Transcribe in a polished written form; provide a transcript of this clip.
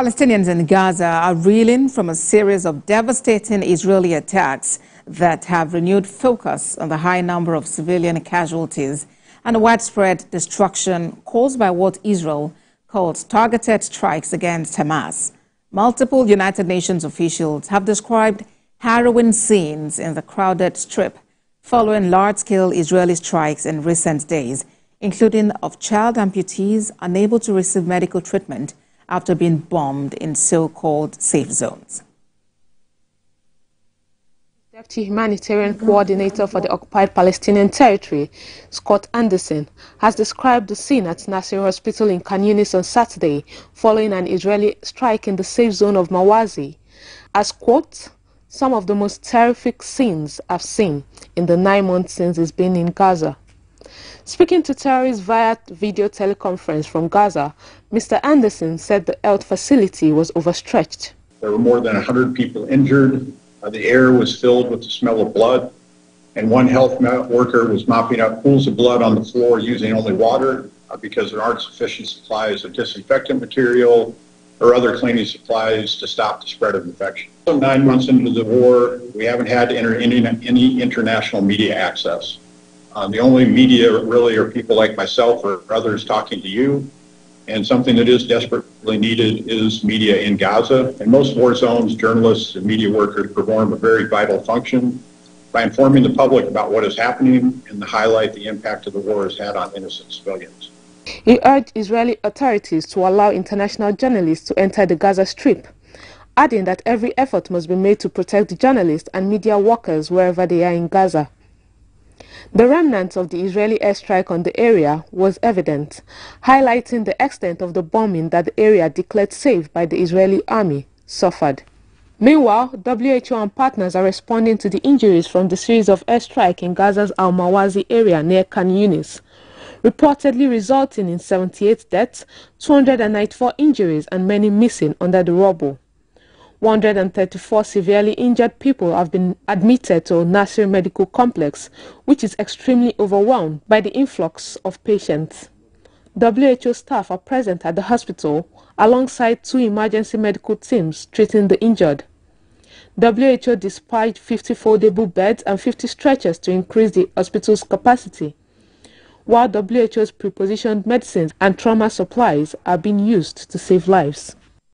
Palestinians in Gaza are reeling from a series of devastating Israeli attacks that have renewed focus on the high number of civilian casualties and the widespread destruction caused by what Israel calls targeted strikes against Hamas. Multiple United Nations officials have described harrowing scenes in the crowded strip following large-scale Israeli strikes in recent days, including of child amputees unable to receive medical treatment after being bombed in so-called safe zones. Deputy Humanitarian Coordinator for the occupied Palestinian territory, Scott Anderson, has described the scene at Nasser Hospital in Khan Yunis on Saturday following an Israeli strike in the safe zone of Mawazi as, quote, some of the most terrific scenes I've seen in the 9 months since it's been in Gaza. Speaking to terrorists via video teleconference from Gaza, Mr. Anderson said the health facility was overstretched. There were more than 100 people injured. The air was filled with the smell of blood, and one health worker was mopping up pools of blood on the floor using only water because there aren't sufficient supplies of disinfectant material or other cleaning supplies to stop the spread of infection. So 9 months into the war, we haven't had to enter any international media access. The only media really are people like myself or others talking to you. And something that is desperately needed is media in Gaza. In most war zones, journalists and media workers perform a very vital function by informing the public about what is happening and to highlight the impact of the war has had on innocent civilians. He urged Israeli authorities to allow international journalists to enter the Gaza Strip, adding that every effort must be made to protect journalists and media workers wherever they are in Gaza. The remnants of the Israeli airstrike on the area was evident, highlighting the extent of the bombing that the area declared safe by the Israeli army suffered. Meanwhile, WHO and partners are responding to the injuries from the series of airstrikes in Gaza's Al-Mawazi area near Khan Yunis, reportedly resulting in 78 deaths, 294 injuries and many missing under the rubble. 134 severely injured people have been admitted to Nasser Medical Complex, which is extremely overwhelmed by the influx of patients. WHO staff are present at the hospital alongside 2 emergency medical teams treating the injured. WHO dispatched 50 foldable beds and 50 stretchers to increase the hospital's capacity, while WHO's prepositioned medicines and trauma supplies are being used to save lives.